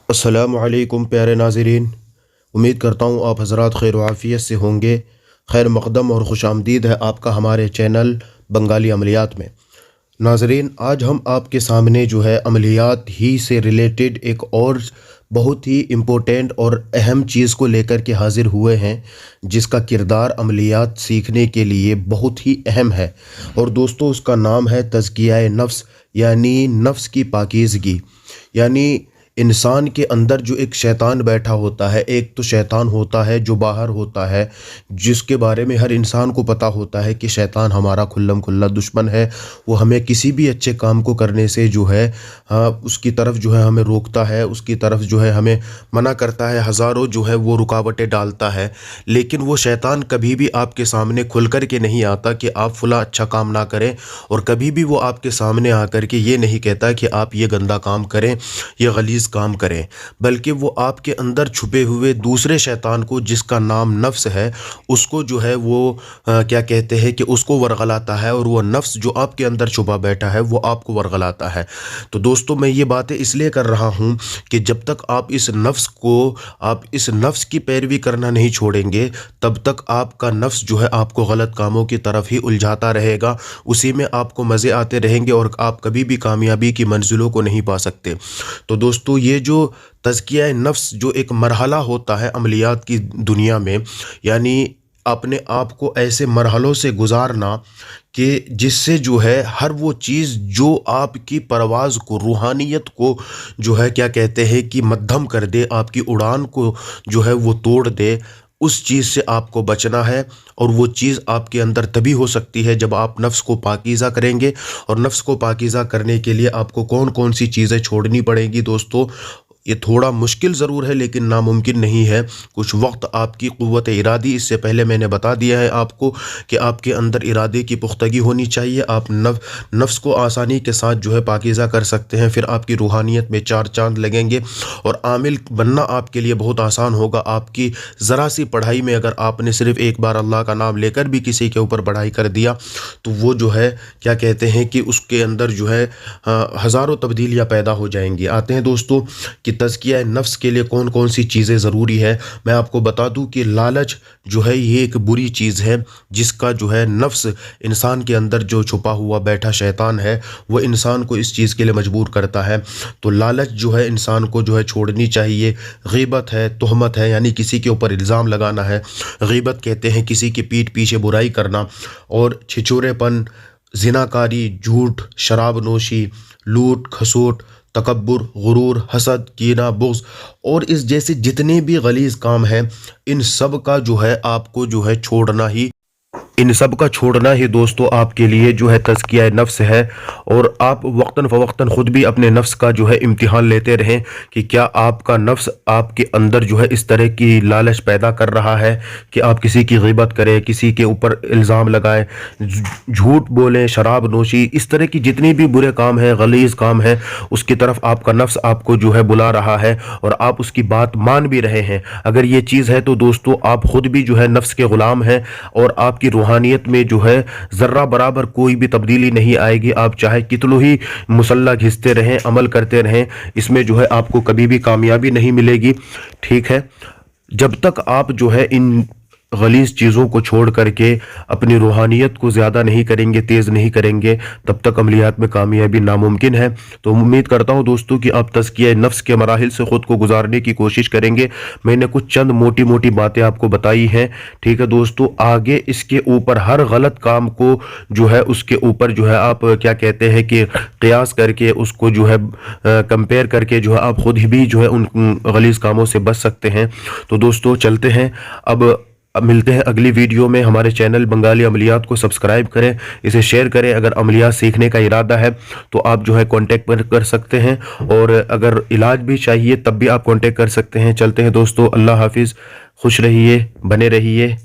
अस्सलामु अलैकुम प्यारे नाज़रीन। उम्मीद करता हूँ आप हज़रात खैर व आफ़ियत से होंगे। खैर मक़दम और खुशामदीद है आपका हमारे चैनल बंगाली अमलियात में। नाज़रीन, आज हम आपके सामने जो है अमलियात ही से रिलेटेड एक और बहुत ही इम्पोर्टेंट और अहम चीज़ को लेकर के हाज़िर हुए हैं, जिसका किरदार अमलियात सीखने के लिए बहुत ही अहम है। और दोस्तों, उसका नाम है तज़किया नफ्स, यानी नफ्स की पाकीज़गी। यानी इंसान के अंदर जो एक शैतान बैठा होता है, एक तो शैतान होता है जो बाहर होता है, जिसके बारे में हर इंसान को पता होता है कि शैतान हमारा खुल्लम खुल्ला दुश्मन है। वो हमें किसी भी अच्छे काम को करने से जो है उसकी तरफ जो है हमें रोकता है, उसकी तरफ जो है हमें मना करता है, हज़ारों जो है वो रुकावटें डालता है। लेकिन वो शैतान कभी भी आपके सामने खुल कर के नहीं आता कि आप फला अच्छा काम ना करें, और कभी भी वो आपके सामने आकर के ये नहीं कहता कि आप ये गंदा काम करें, ये गलीज़ काम करें। बल्कि वो आपके अंदर छुपे हुए दूसरे शैतान को, जिसका नाम नफ्स है, उसको जो है वो क्या कहते हैं कि उसको वरगलाता है, और वो नफ्स जो आपके अंदर छुपा बैठा है वो आपको वरगलाता है। तो दोस्तों, मैं ये बातें इसलिए कर रहा हूँ कि जब तक आप इस नफ्स की पैरवी करना नहीं छोड़ेंगे, तब तक आपका नफ्स जो है आपको गलत कामों की तरफ ही उलझाता रहेगा। उसी में आपको मज़े आते रहेंगे और आप कभी भी कामयाबी की मंजिलों को नहीं पा सकते। तो दोस्तों, ये जो तज़किया नफ्स जो एक मरहला होता है अमलियात की दुनिया में, यानी अपने आप को ऐसे मरहलों से गुजारना कि जिससे जो है हर वो चीज़ जो आपकी परवाज़ को, रूहानियत को जो है क्या कहते हैं कि मद्धम कर दे, आपकी उड़ान को जो है वो तोड़ दे, उस चीज़ से आपको बचना है। और वो चीज़ आपके अंदर तभी हो सकती है जब आप नफ्स को पाकीज़ा करेंगे। और नफ्स को पाकीज़ा करने के लिए आपको कौन कौन सी चीज़ें छोड़नी पड़ेंगी दोस्तों, ये थोड़ा मुश्किल ज़रूर है लेकिन नामुमकिन नहीं है। कुछ वक्त आपकी क़ुव्वत इरादी, इससे पहले मैंने बता दिया है आपको कि आपके अंदर इरादे की पुख्तगी होनी चाहिए। आप नफ्स को आसानी के साथ जो है पाकीज़ा कर सकते हैं, फिर आपकी रूहानियत में चार चांद लगेंगे और आमिल बनना आपके लिए बहुत आसान होगा। आपकी ज़रा सी पढ़ाई में अगर आपने सिर्फ़ एक बार अल्लाह का नाम लेकर भी किसी के ऊपर पढ़ाई कर दिया, तो वो जो है क्या कहते हैं कि उसके अंदर जो है हज़ारों तब्दीलियाँ पैदा हो जाएंगी। आते हैं दोस्तों कि तज़किया नफ्स के लिए कौन कौन सी चीज़ें ज़रूरी है। मैं आपको बता दूं कि लालच जो है ये एक बुरी चीज़ है, जिसका जो है नफ्स, इंसान के अंदर जो छुपा हुआ बैठा शैतान है, वो इंसान को इस चीज़ के लिए मजबूर करता है। तो लालच जो है इंसान को जो है छोड़नी चाहिए। गीबत है, तोहमत है, यानी किसी के ऊपर इल्ज़ाम लगाना है। गीबत कहते हैं किसी की पीठ पीछे बुराई करना, और छिछोरेपन, ज़िनाकारी, झूठ, शराब नोशी, लूट खसोट, तकब्बुर, गुरूर, हसद, कीना, बुग़्ज़ और इस जैसे जितने भी गलीज़ काम हैं, इन सब का जो है आपको जो है छोड़ना ही दोस्तों आपके लिए जो है तज़किया नफ्स है। और आप वक्तन फ़वक्तन ख़ुद भी अपने नफ्स का जो है इम्तिहान लेते रहें कि क्या आपका नफ्स आपके अंदर जो है इस तरह की लालच पैदा कर रहा है कि आप किसी की ग़ीबत करें, किसी के ऊपर इल्ज़ाम लगाएं, झूठ बोलें, शराब नोशी, इस तरह की जितनी भी बुरे काम हैं, गलीज़ काम हैं, उसकी तरफ आपका नफ्स आपको जो है बुला रहा है और आप उसकी बात मान भी रहे हैं। अगर ये चीज़ है तो दोस्तों आप ख़ुद भी जो है नफ्स के ग़ुलाम हैं, और आपकी रूहानियत में जो है ज़र्रा बराबर कोई भी तब्दीली नहीं आएगी। आप चाहे कितनों ही मुसल्ला घिसते रहें, अमल करते रहें, इसमें जो है आपको कभी भी कामयाबी नहीं मिलेगी। ठीक है, जब तक आप जो है इन गलीज़ चीज़ों को छोड़ करके अपनी रूहानियत को ज़्यादा नहीं करेंगे, तेज़ नहीं करेंगे, तब तक अमलियात में कामयाबी नामुमकिन है। तो उम्मीद करता हूँ दोस्तों कि आप तज़किया नफ्स के मराहिल से ख़ुद को गुजारने की कोशिश करेंगे। मैंने कुछ चंद मोटी मोटी बातें आपको बताई हैं। ठीक है दोस्तों, आगे इसके ऊपर हर गलत काम को जो है उसके ऊपर जो है आप क्या कहते हैं कि क़ियास करके, उसको जो है कंपेयर करके जो है आप ख़ुद ही भी जो है उन गलीज़ कामों से बच सकते हैं। तो दोस्तों चलते हैं, अब मिलते हैं अगली वीडियो में। हमारे चैनल बंगाली अमलियात को सब्सक्राइब करें, इसे शेयर करें। अगर अमलियात सीखने का इरादा है तो आप जो है कांटेक्ट कर सकते हैं, और अगर इलाज भी चाहिए तब भी आप कांटेक्ट कर सकते हैं। चलते हैं दोस्तों, अल्लाह हाफिज़, खुश रहिए, बने रहिए।